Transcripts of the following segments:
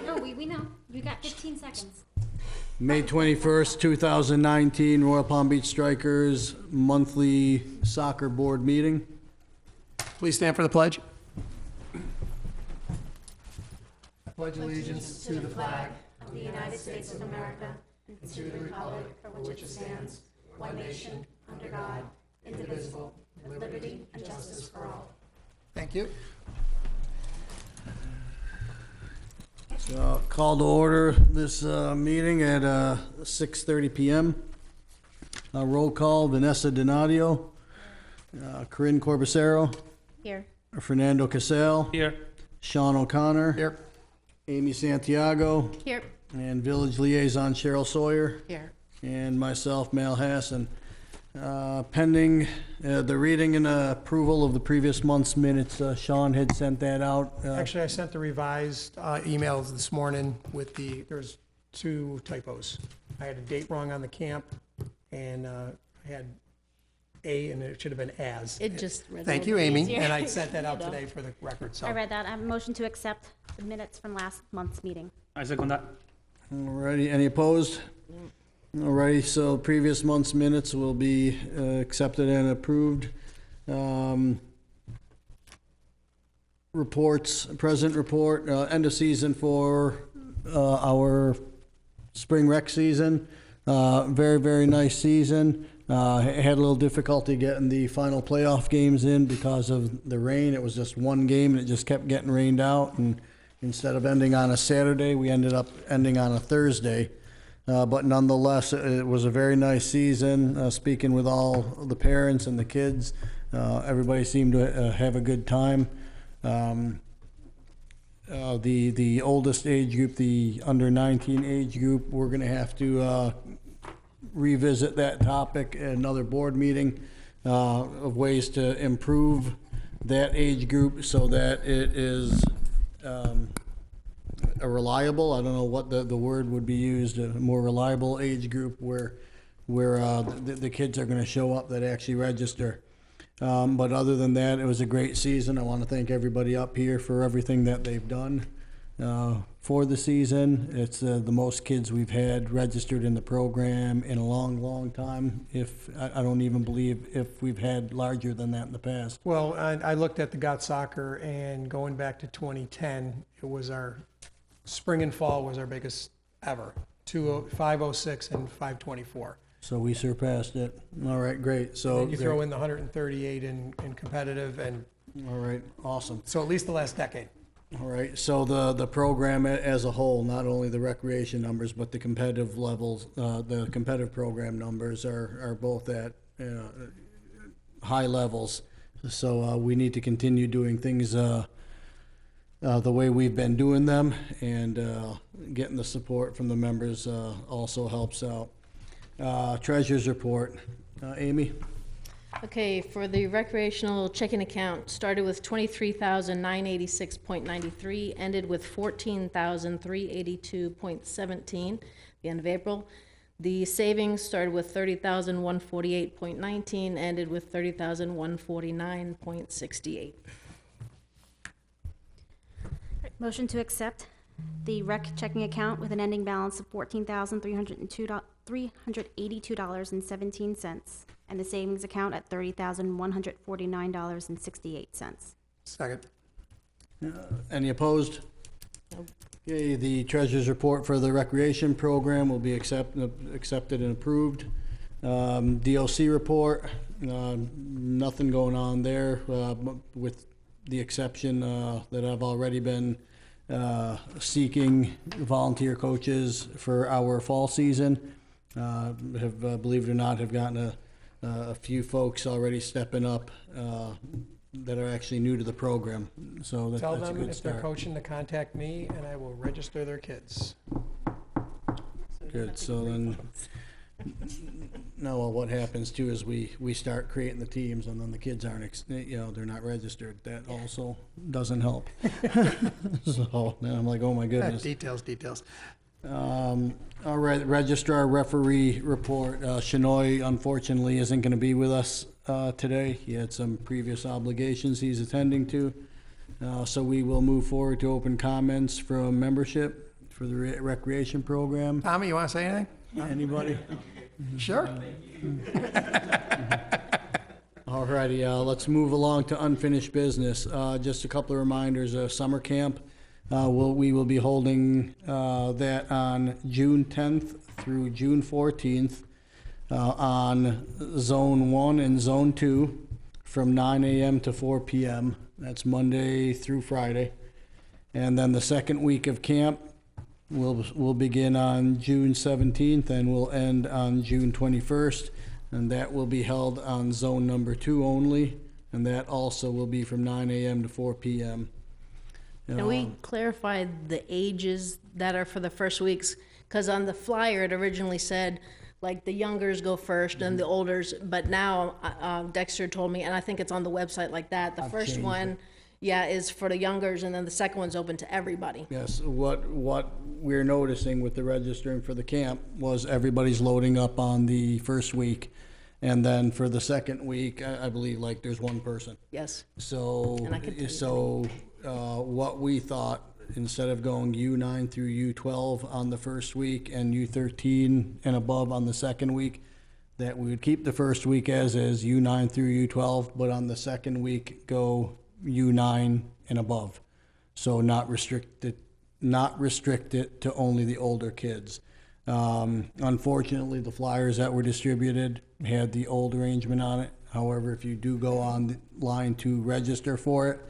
No, we know. You got 15 seconds. May 21st, 2019, Royal Palm Beach Strikers monthly soccer board meeting. Please stand for the pledge. I pledge allegiance to the flag Of the United States of America and to the republic for which it stands, one nation, under God, indivisible, with liberty and justice for all. Thank you. Call to order this meeting at 6:30 p.m. Roll call, Vanessa Donadio, Corinne Corbacero, Here. Fernando Casale, Here. Sean O'Connor, Here. Amy Santiago, Here. and Village Liaison Cheryl Sawyer, Here. and myself, Mal Hassan. Pending the reading and approval of the previous month's minutes, Sean had sent that out. Actually, I sent the revised emails this morning with there's 2 typos. I had a date wrong on the camp, and I had A, and it should have been as. It just read a Thank little you, Amy, easier. and I sent that out today for the record, so. I read that. I have a motion to accept the minutes from last month's meeting. I second that. Alrighty, any opposed? Alrighty, so previous month's minutes will be accepted and approved. Reports, present report, end of season for our spring rec season. Very, very nice season. Had a little difficulty getting the final playoff games in because of the rain. It was just one game and it just kept getting rained out. And instead of ending on a Saturday, we ended up ending on a Thursday. But nonetheless, it was a very nice season. Speaking with all the parents and the kids, everybody seemed to have a good time. The oldest age group, the under 19 age group, we're going to have to revisit that topic at another board meeting of ways to improve that age group so that it is a reliable, I don't know what the word would be used, a more reliable age group where the kids are going to show up that actually register. But other than that, it was a great season. I want to thank everybody up here for everything that they've done for the season. It's the most kids we've had registered in the program in a long, long time. I don't even believe if we've had larger than that in the past. Well, I looked at the GOT soccer, and going back to 2010, it was our spring and fall was our biggest ever, 506 and 524. So we surpassed it. All right, great. So And you throw in the 138 in competitive, and all right, awesome. so at least the last decade. All right, so the program as a whole, not only the recreation numbers, but the competitive levels, the competitive program numbers are both at high levels. So we need to continue doing things the way we've been doing them, and getting the support from the members also helps out. Treasurer's report. Amy? Okay, for the recreational checking account, started with 23,986.93, ended with 14,382.17, the end of April. The savings started with 30,148.19, ended with 30,149.68. Motion to accept the rec checking account with an ending balance of $14,382.17 and the savings account at $30,149.68. Second. Any opposed? Okay, the treasurer's report for the recreation program will be accepted and approved. DOC report, nothing going on there, with the exception that I've already been seeking volunteer coaches for our fall season. Believe it or not, have gotten a few folks already stepping up that are actually new to the program. So that's Tell a them good if they're start. coaching to contact me, and I will register their kids. Good, so then, no, well, what happens too is we start creating the teams and then the kids aren't, they're not registered. That also doesn't help. So then I'm like, oh my goodness. Details. All right, registrar referee report. Shinoy unfortunately isn't going to be with us today. He had some previous obligations he's attending to. So we will move forward to open comments from membership for the recreation program. Tommy, you want to say anything? Anybody? Sure. Alrighty, let's move along to unfinished business. Just a couple of reminders, summer camp. We will be holding that on June 10th through June 14th on Zone 1 and Zone 2 from 9 a.m. to 4 p.m. That's Monday through Friday. And then the second week of camp will begin on June 17th and will end on June 21st. And that will be held on Zone number 2 only. And that also will be from 9 a.m. to 4 p.m. And we clarified the ages that are for the first weeks, because on the flyer, it originally said, like, the youngers go first and the olders, but now Dexter told me, and I think it's on the website like that, the first changed one, yeah, is for the youngers, and then the second one's open to everybody. Yes, what we're noticing with the registering for the camp was everybody's loading up on the first week. And then for the second week, I believe, like, there's one person. Yes. So, And I can tell you what we thought, instead of going U9 through U12 on the first week and U13 and above on the second week, that we would keep the first week as is, U9 through U12, but on the second week, go U9 and above. So not restrict it to only the older kids. Unfortunately, the flyers that were distributed had the old arrangement on it. However, if you do go online to register for it,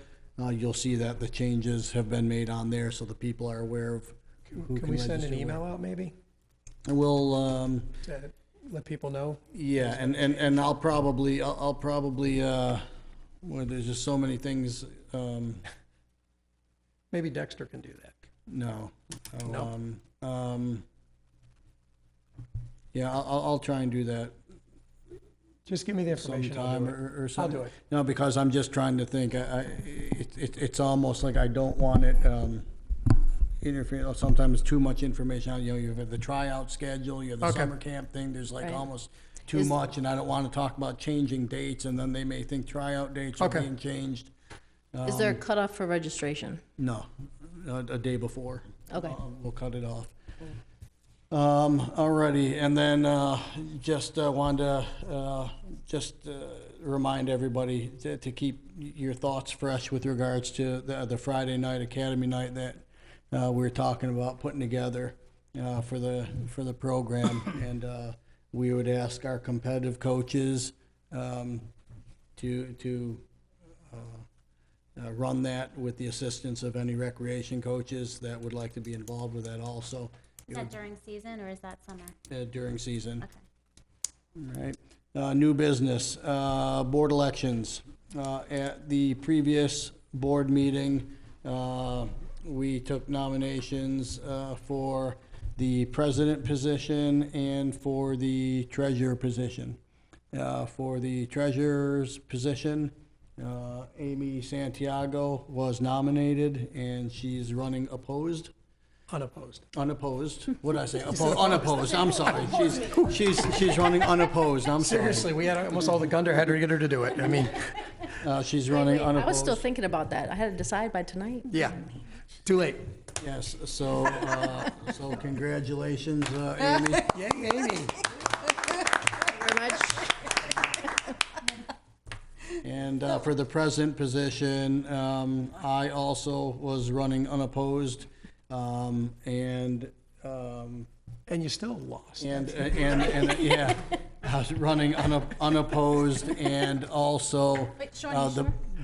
you'll see that the changes have been made on there, so the people are aware of who Can we send an register email out maybe where. We'll, to let people know? yeah, and I'll probably, well, there's just so many things, Maybe Dexter can do that. no. No? Yeah, I'll try and do that Just give me the information. I'll sometime do it. or something. I'll do it. No, because I'm just trying to think, it's almost like I don't want it, interfere, sometimes too much information, you know, you have the tryout schedule, you have the Okay. summer camp thing, there's like Right. almost too Is- much, and I don't wanna talk about changing dates, and then they may think tryout dates are Okay. being changed. Is there a cutoff for registration? No, a day before. Okay. We'll cut it off. Alrighty, and then, just wanted to, remind everybody to keep your thoughts fresh with regards to the Friday night Academy night that, we're talking about putting together, for the program. And, we would ask our competitive coaches, to run that with the assistance of any recreation coaches that would like to be involved with that also. Is that during season or is that summer? During season. Okay. All right. New business, board elections. At the previous board meeting, we took nominations for the president position and for the treasurer position. For the treasurer's position, Amy Santiago was nominated, and she's running opposed. Unopposed. Unopposed. What did I say? Unopposed. I'm sorry. She's running unopposed. I'm sorry. Seriously, we had almost all the Gunder had to get her to do it. I mean, She's running I was still unopposed. thinking about that. I had to decide by tonight. yeah, too late. Yes. So congratulations, Amy. Yay, Amy. Very much. And for the president position, I also was running unopposed, and And you still lost. yeah, I was running unopposed, and also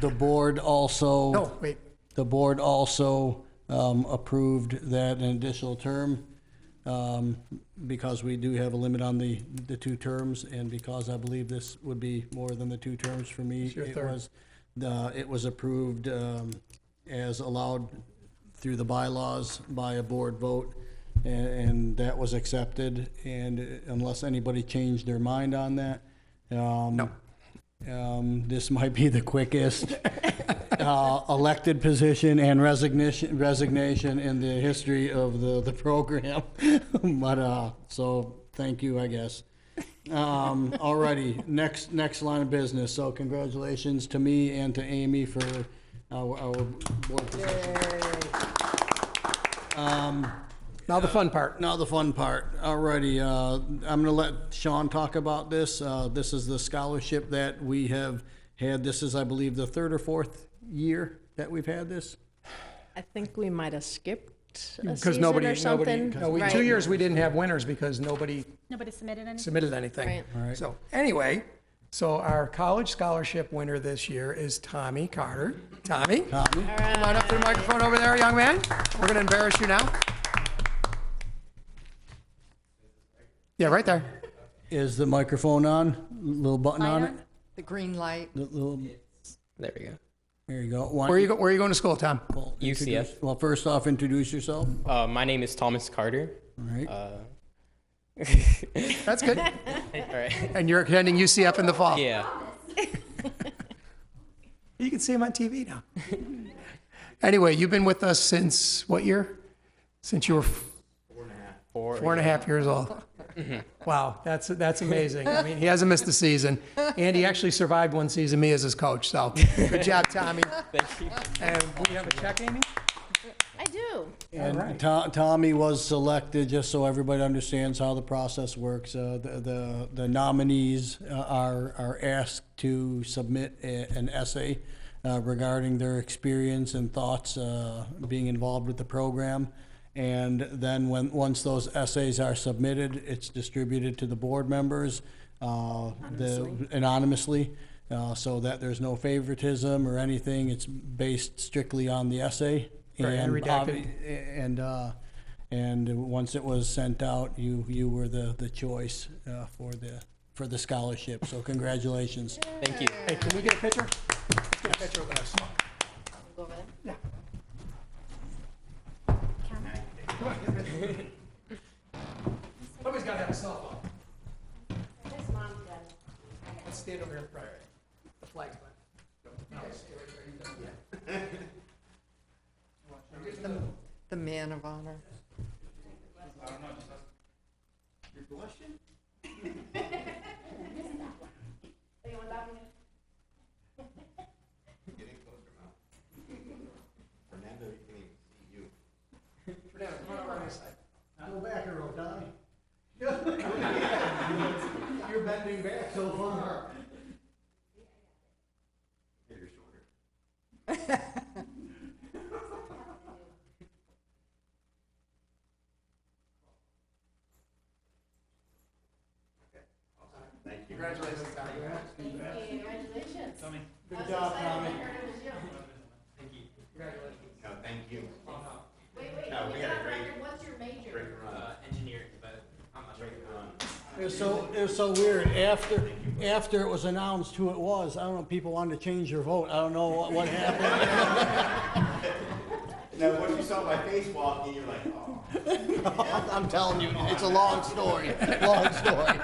the board also. No, wait. The board also approved that an additional term, because we do have a limit on the 2 terms, and because I believe this would be more than the 2 terms for me. It's your third. It was approved as allowed through the bylaws by a board vote, and that was accepted, and unless anybody changed their mind on that. No. This might be the quickest elected position and resignation in the history of the program. But, so, thank you, I guess. Alrighty, next line of business. So congratulations to me and to Amy for our board position. Now the fun part. Now the fun part. Alrighty, I'm gonna let Sean talk about this. This is the scholarship that we have had. This is, I believe, the third or fourth year that we've had this. I think we might have skipped a Because season nobody, or something. no, 2 Right. years we didn't have winners because nobody Nobody submitted anything? submitted anything. Right. Right. So anyway, so our college scholarship winner this year is Tommy Carter. Tommy, Tommy? come on up to the microphone over there, young man. We're going to embarrass you now. Yeah, right there. Is the microphone on? Little button on Light it? on? The green light. The little, There we go. there you go. Where are you going to school, Tom? Well, UCF. Well, first off, introduce yourself. My name is Thomas Carter. All right. That's good. All right. And you're attending UCF in the fall. Yeah. You can see him on TV now. Anyway, you've been with us since what year? Since you were 4.5 years old. Wow, that's amazing. I mean, he hasn't missed a season, and he actually survived one season, me as his coach. So, good job, Tommy. Thank you. And we have a check, Amy. I do. And right. Tommy was selected, just so everybody understands how the process works. The nominees are asked to submit an essay regarding their experience and thoughts being involved with the program. And then once those essays are submitted, it's distributed to the board members anonymously, so that there's no favoritism or anything. It's based strictly on the essay. Right, And unredacted. and once it was sent out, you were the choice for the scholarship. So congratulations. Thank you. Hey, can we get a picture? Let's get a picture with us. Go over there. Yeah. Somebody's got to have a cell phone. Let's stand over here. Right. The flag's back. No, stay right there. Yeah. The man of honor. You're blushing? Fernando, come on over on this side. Go back a row, Tommy. You're bending back so far. Congratulations, Tommy. Good job, Tommy. No, thank you. Wait, No, we had a great, what's your major? great run. Engineering, but I'm not sure. Great run. It was so weird. After it was announced who it was, I don't know, people wanted to change their vote. I don't know what happened. Now, once you saw my face walking, you're like, oh. I'm telling you, it's a long story. Long story.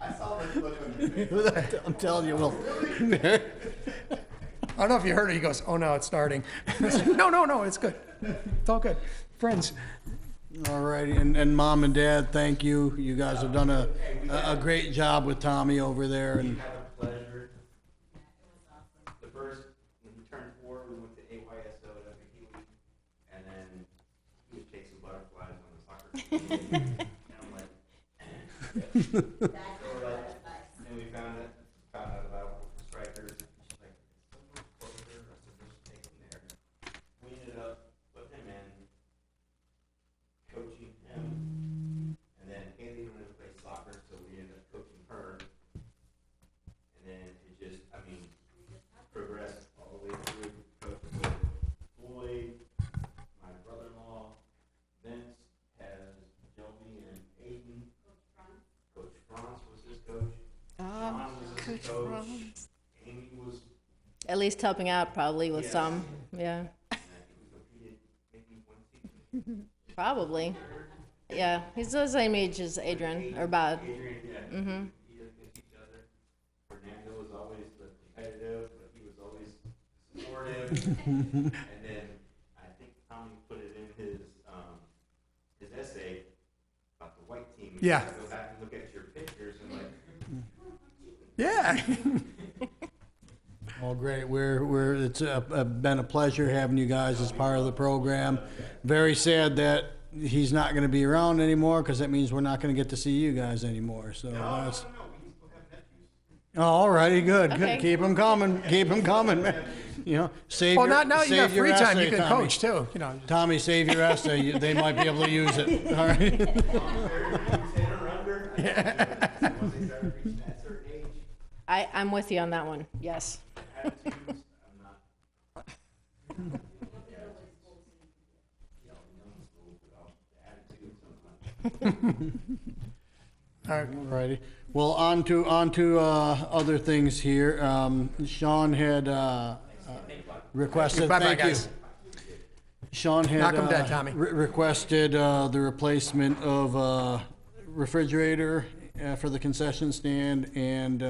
I saw this look on your face. I'm telling you, Will. I don't know if you heard it. He goes, "Oh no, it's starting." No, it's good. It's all good. Friends, All righty, and mom and dad, thank you. You guys have done a great job with Tommy over there, and Had a pleasure. The first, when he turned 4, we went to AYSO at Healy, and then he was chasing butterflies on the soccer team. And I'm like, so we're like, and we found out about strikers. She's like, "It's so much closer." I said, "Let's take him there." We ended up putting him in, coaching him, and then Haley wanted to play soccer, so we ended up coaching her. And then it just, I mean, progressed all the way through. Coached with Floyd, my brother-in-law, Vince, has Joey and Aiden. Coach Franz was his coach. Ron was his Coach coach. Franz. Amy was, At least helping out probably with Yes. some, yeah, and I think we competed maybe one season. probably. Yeah, he's the same age as Adrian, or Bob. Adrian, yeah. Mm-hmm. He against each other. Fernando was always the competitive, but he was always supportive. And then I think Tommy put it in his essay about the white team. You Yeah. gotta Go back and look at your pictures and like, yeah. Well, great. It's been a pleasure having you guys as part of the program. Very sad that he's not going to be around anymore, because that means we're not going to get to see you guys anymore. So that's. Oh, all righty, good, Okay. good. Keep them coming. Keep them coming, man. You know, save Well, your. not now you got save your free time, you essay, can Tommy. coach too, you know. Tommy, save your essay. They might be able to use it. All right. I'm with you on that one, yes. All right. Alrighty. Well, on to other things here. Sean had requested. Bye-bye, Thank you. guys. Sean had Knock 'em dead, Tommy. requested the replacement of a refrigerator for the concession stand and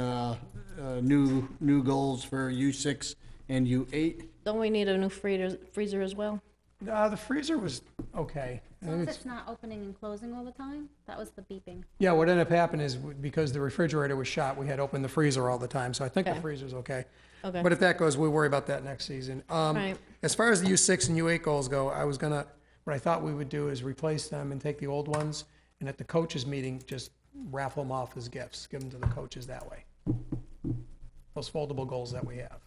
new goals for U6 and U8. Don't we need a new freezer as well? The freezer was okay. As long as it's not opening and closing all the time, that was the beeping. Yeah, what ended up happening is because the refrigerator was shot, we had opened the freezer all the time, so I think the Okay. freezer's okay. Okay. But if that goes, we'll worry about that next season. Right. As far as the U6 and U8 goals go, what I thought we would do is replace them and take the old ones, and at the coaches' meeting, just raffle them off as gifts, give them to the coaches that way. Those foldable goals that we have.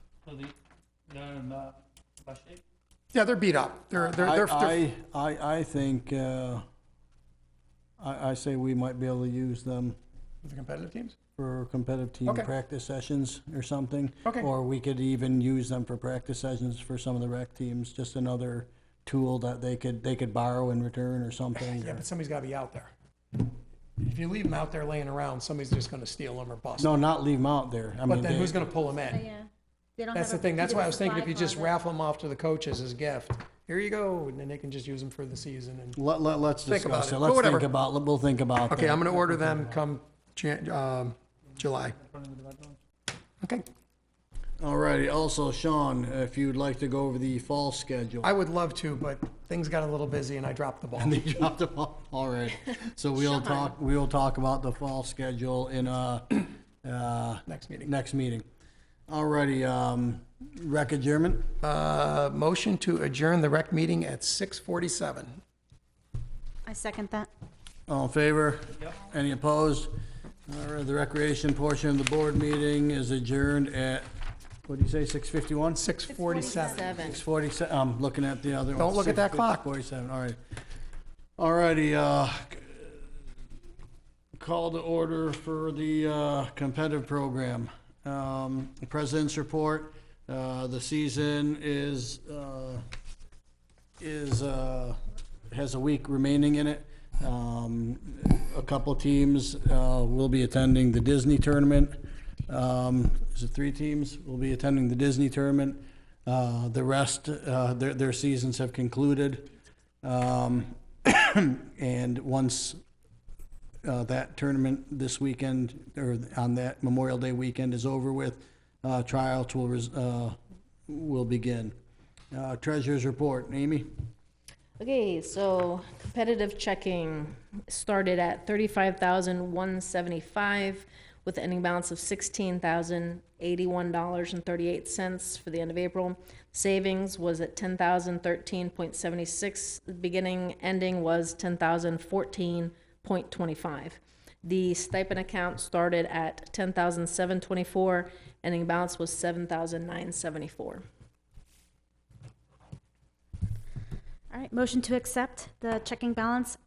Yeah, they're beat up. They're I think I say we might be able to use them the competitive teams. for competitive team Okay. practice sessions or something. Okay. Or we could even use them for practice sessions for some of the rec teams, just another tool that they could borrow in return or something. Yeah, but somebody's got to be out there. If you leave them out there laying around, somebody's just going to steal them or bust them. No, not leave them out there. I But mean, then who's going to pull them in? Yeah. They don't That's the have a thing. That's why I was thinking if you supply just closet. raffle them off to the coaches as a gift, here you go, and then they can just use them for the season. And let's Think about discuss it. it. But Let's whatever. think about. We'll think about that. okay, I'm going to order them come July. Okay, All righty. Also, Sean, if you'd like to go over the fall schedule. I would love to, but things got a little busy and I dropped the ball. And they dropped the ball. All right. So we'll talk about the fall schedule in Next meeting. next meeting. All righty. Rec adjournment. Motion to adjourn the rec meeting at 6:47. I second that. All in favor? Yep. Any opposed? All right. The recreation portion of the board meeting is adjourned at, what do you say, 6:51? 6:47. 6:47. I'm looking at the other one. Don't look at that clock. 6:47. All right. All righty. Call to order for the competitive program. President's report. The season has a week remaining in it. A couple teams will be attending the Disney tournament. Is it 3 teams will be attending the Disney tournament? The rest, their seasons have concluded. And once that tournament this weekend, or on that Memorial Day weekend is over with, tryouts will begin. Treasurer's report. Amy? Okay, so competitive checking started at $35,175 with an ending balance of $16,081.38 for the end of April. Savings was at $10,013.76. The beginning ending was $10,014.25. The stipend account started at $10,724. Ending balance was $7,974. All right, motion to accept the checking balance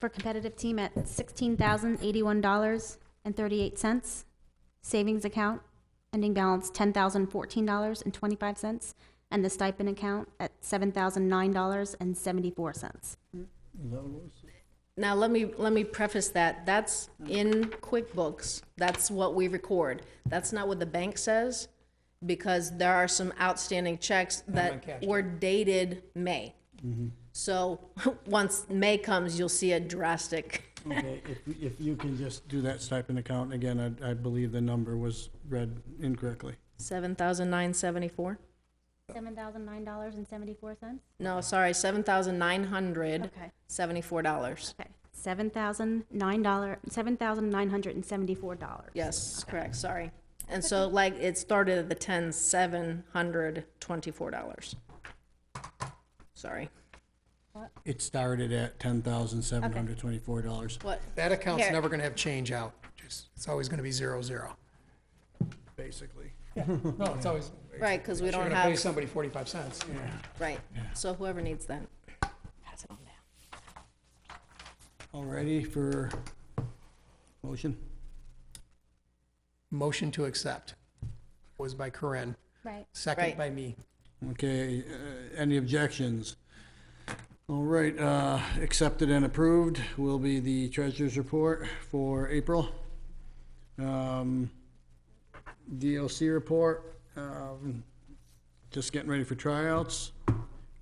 for competitive team at $16,081.38. Savings account, ending balance $10,014.25. And the stipend account at $7,009.74. Now, let me preface that. That's in QuickBooks. That's what we record. That's not what the bank says, because there are some outstanding checks that were dated May. So once May comes, you'll see a drastic. Okay, if you can just do that stipend account again, I believe the number was read incorrectly. $7,974? $7,009.74? No, sorry, $7,974. Okay. Okay, $7,974. Yes, correct, sorry. And so like it started at the $10,724. Sorry. It started at $10,724, What? That account's Here. never gonna have change out. It's always gonna be 0, 0. basically. No, it's always. Right, because we You're don't gonna pay have, somebody 45 cents. right. So whoever needs that, pass it on down. All ready for motion? Motion to accept was by Corinne, Right. second Right. by me. Okay, any objections? All right, accepted and approved will be the treasurer's report for April. DLC report, just getting ready for tryouts.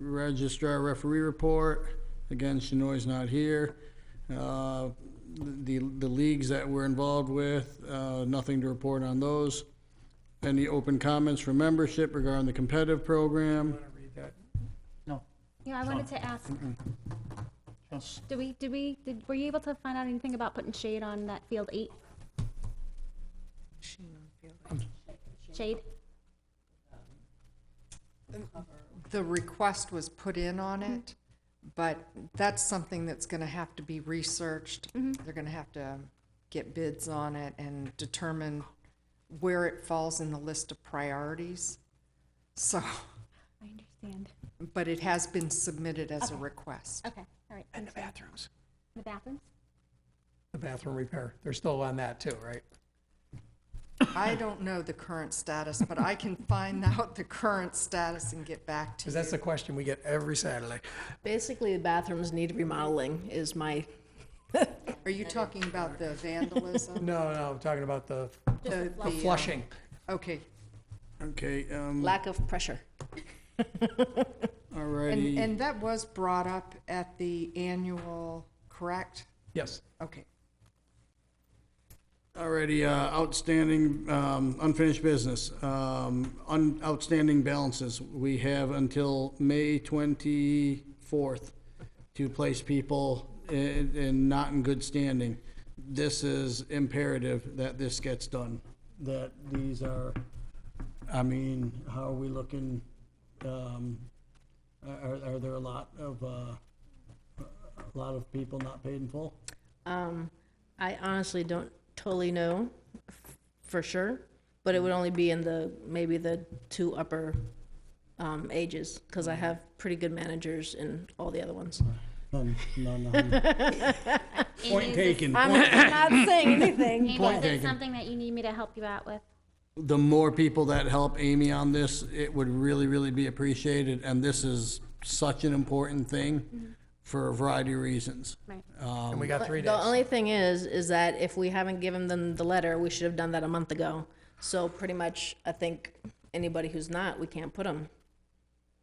Registrar referee report, again, Shanoy's not here. The leagues that we're involved with, nothing to report on those. Any open comments from membership regarding the competitive program? Want to read that? Yeah, I wanted to ask, were you able to find out anything about putting shade on that field 8? Shade? The request was put in on it, but that's something that's gonna have to be researched. They're gonna have to get bids on it and determine where it falls in the list of priorities. So, I understand. but it has been submitted as a request. Okay, all right. And the thanks, bathrooms. The bathrooms? The bathroom repair. They're still on that too, right? I don't know the current status, but I can find out the current status and get back to Because that's the you. question we get every Saturday. Basically, the bathrooms need remodeling is my, Are you talking about the vandalism? No, I'm talking about the The flushing. Okay, Okay, lack of pressure. alrighty. and that was brought up at the annual, correct? Yes. Okay. Alrighty, outstanding, unfinished business, outstanding balances. We have until May 24th to place people in not in good standing. This is imperative that this gets done, that these are, I mean, how are we looking, are there a lot of people not paid in full? I honestly don't totally know for sure, but it would only be in maybe the 2 upper ages, because I have pretty good managers in all the other ones. None. Point Amy, taken. I'm not saying anything. Amy, Point is it taken. something that you need me to help you out with? The more people that help Amy on this, it would really, really be appreciated, and this is such an important thing for a variety of reasons. Right. And we got 3 days. The only thing is that if we haven't given them the letter, we should have done that a month ago. So pretty much, I think anybody who's not, we can't put them.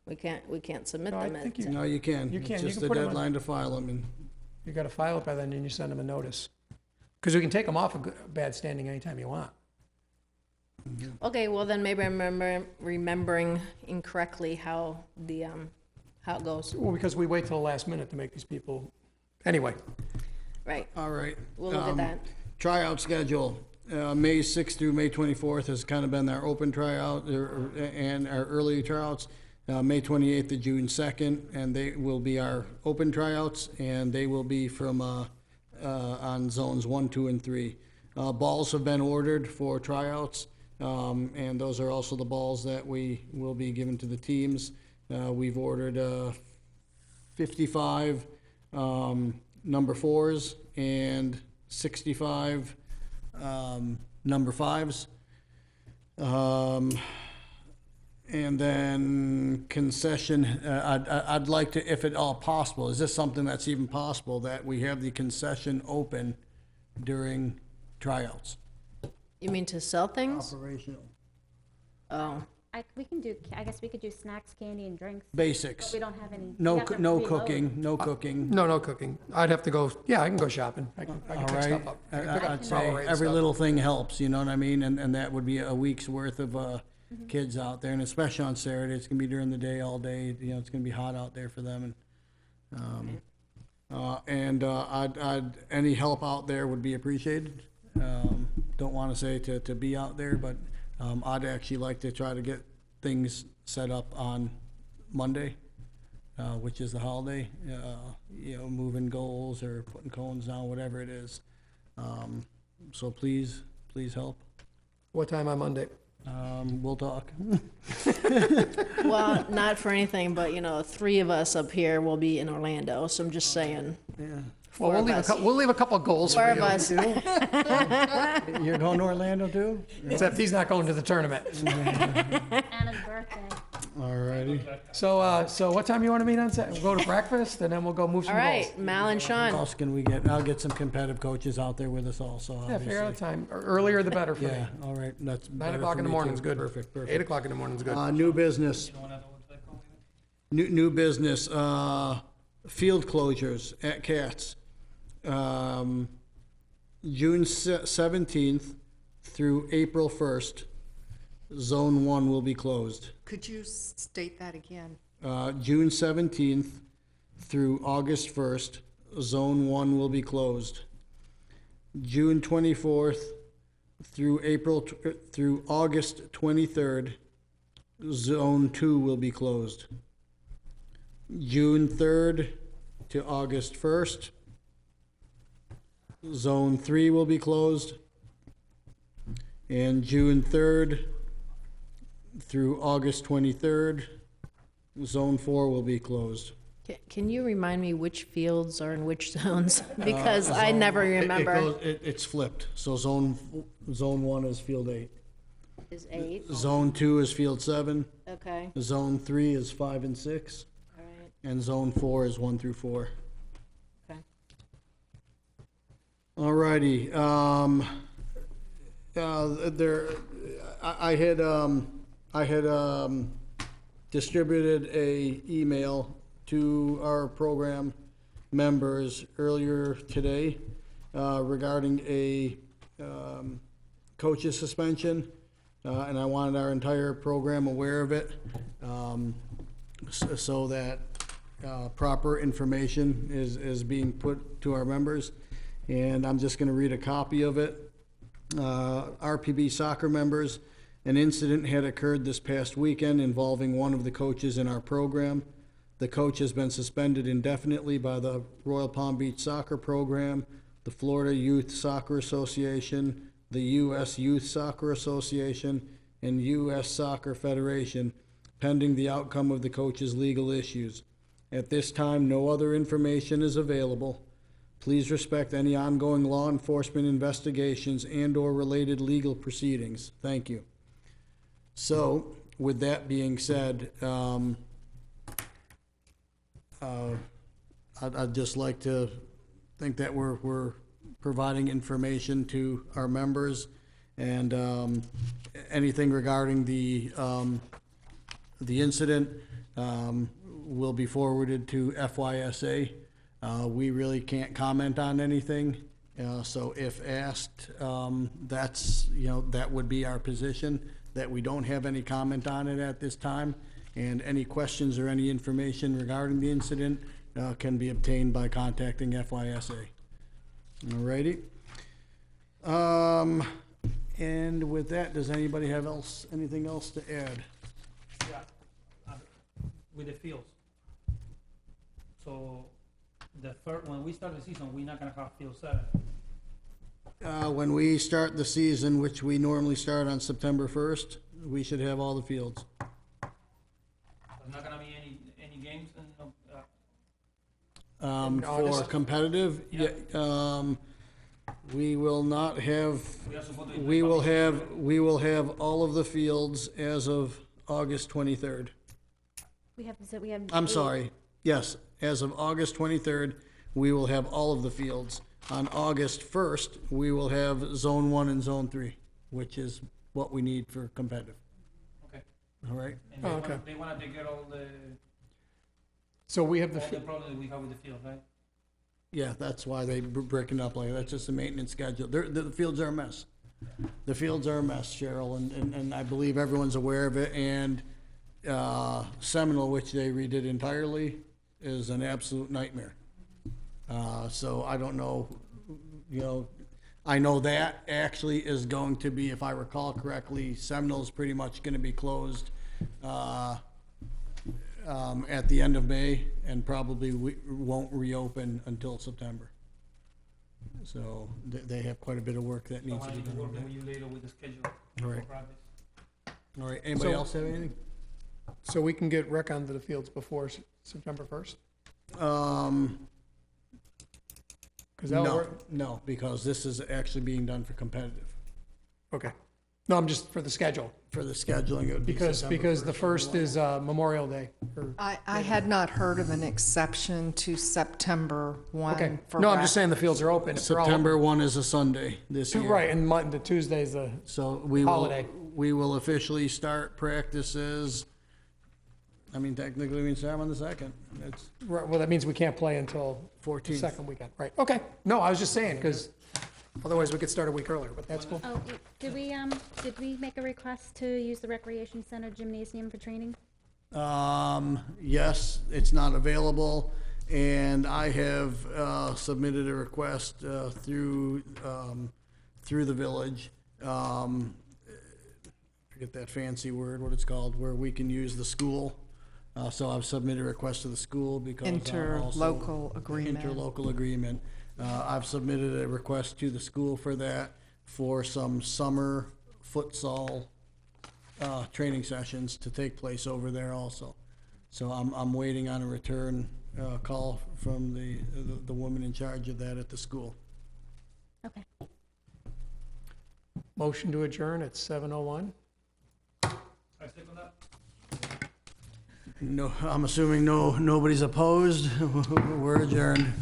We can't submit No, I them. think at- you- No, you can. You can. It's You just can a put 'em on- deadline to file them, and You got to file it by then, and you send them a notice. Because we can take them off a bad standing anytime you want. Okay, well then maybe I'm remembering incorrectly how it goes. Well, because we wait till the last minute to make these people, anyway. Right, all right. we'll look at that. Tryout schedule, May 6th through May 24th has kind of been our open tryout, and our early tryouts. May 28th to June 2nd, and they will be our open tryouts, and they will be from, on zones 1, 2, and 3. Balls have been ordered for tryouts, and those are also the balls that we will be giving to the teams. We've ordered 55 number 4s and 65 number 5s. And then concession, I'd like to, if at all possible, is this something that's even possible, that we have the concession open during tryouts? You mean to sell things? Operational. Oh, I guess we could do snacks, candy, and drinks. Basics. We don't have any. No, we have to no reload. cooking, no cooking. No cooking. I'd have to go, yeah, I can go shopping. I can All pick right. stuff up. I can pick up I'd say Powerade and every stuff. little thing helps, you know what I mean? And that would be a week's worth of kids out there, and especially on Saturday, it's gonna be during the day, all day, you know, it's gonna be hot out there for them, and any help out there would be appreciated. don't want to say to be out there, but I'd actually like to try to get things set up on Monday, which is the holiday, moving goals or putting cones down, whatever it is. So please help. What time on Monday? We'll talk. Well, not for anything, but, 3 of us up here will be in Orlando, so I'm just saying. Yeah. Well, we'll leave a couple of goals for 4 you. of us. You're going to Orlando too? Except he's not going to the tournament. Anna's birthday. All righty. So what time you want to meet on Saturday? We'll go to breakfast and then we'll go move some All goals. right, Mal and What Sean. else can we get? I'll get some competitive coaches out there with us also, Yeah, figure out a obviously. time. Earlier the better for me. Yeah, all right, that's 9 better o'clock for in the me, morning is too. good. Perfect, 8 perfect. o'clock in the morning is good. New business. New business, field closures at Cats. June 17th through April 1st, Zone 1 will be closed. Could you state that again? June 17th through August 1st, Zone 1 will be closed. June 24th through August 23rd, Zone 2 will be closed. June 3rd to August 1st, Zone 3 will be closed. And June 3rd through August 23rd, Zone 4 will be closed. Can you remind me which fields are in which zones? Because I never remember. It's flipped. So Zone 1 is Field 8. Is 8, Zone 2 is Field 7. okay, Zone 3 is 5 and 6. all right, And Zone 4 is 1 through 4. okay. Alrighty, I had distributed a email to our program members earlier today, regarding a, coach's suspension, and I wanted our entire program aware of it, so that, proper information is being put to our members. And I'm just gonna read a copy of it. RPB soccer members, an incident had occurred this past weekend involving one of the coaches in our program. The coach has been suspended indefinitely by the Royal Palm Beach Soccer Program, the Florida Youth Soccer Association, the U.S. Youth Soccer Association, and U.S. Soccer Federation, pending the outcome of the coach's legal issues. At this time, no other information is available. Please respect any ongoing law enforcement investigations and/or related legal proceedings. Thank you. So, with that being said, I'd just like to think that we're providing information to our members, and anything regarding the incident will be forwarded to FYSA. We really can't comment on anything, so if asked, that would be our position, that we don't have any comment on it at this time, and any questions or any information regarding the incident can be obtained by contacting FYSA. Alrighty. And with that, does anybody have anything else to add? Yeah, with the fields. So when we start the season, we're not gonna have field 7. When we start the season, which we normally start on September 1st, we should have all the fields. There's not gonna be any games in, In For August? competitive, Yeah. we will not have, we are supposed to. we will have all of the fields as of August 23rd. We have, I'm 8. sorry, yes, as of August 23rd, we will have all of the fields. On August 1st, we will have Zone 1 and Zone 3, which is what we need for competitive. Okay. All right? And Oh, okay. they wanna take care of all the So we have the, problems that we have with the field, right? Yeah, that's why they breaking up like that. That's just a maintenance schedule. The fields are a mess. The fields are a mess, Cheryl, and I believe everyone's aware of it. And Seminole, which they redid entirely, is an absolute nightmare. So I don't know, I know that actually is going to be, if I recall correctly, Seminole's pretty much gonna be closed, at the end of May, and probably won't reopen until September. So they have quite a bit of work that So needs I to be need to done. work over with you later with the schedule. All right. for practice. All right, anybody So- else have anything? So we can get Rick onto the fields before September 1st? Because that'll No, work. no, because this is actually being done for competitive. Okay. No, I'm just for the schedule, For the scheduling, it would be because September the 1st. 1st is Memorial Day. I had not heard of an exception to September Okay. 1 for No, I'm just rec. saying the fields are open. If they're all- September 1 is a Sunday this year. Right, and the Tuesday's the, So Holiday. we will officially start practices, I mean, technically we start on the 2nd. It's right, well, that means we can't play until the 14th. second weekend, right? Okay. No, I was just saying, because otherwise we could start a week earlier, but that's cool. Oh, did we make a request to use the recreation center gymnasium for training? Yes, it's not available, and I have submitted a request through the village. Forget that fancy word, what it's called, where we can use the school. So I've submitted a request to the school because Interlocal agreement. Interlocal agreement. I've submitted a request to the school for that, for some summer futsal training sessions to take place over there also. So I'm waiting on a return call from the woman in charge of that at the school. Okay. Motion to adjourn at 7:01. I second that. No, I'm assuming nobody's opposed. We're adjourned.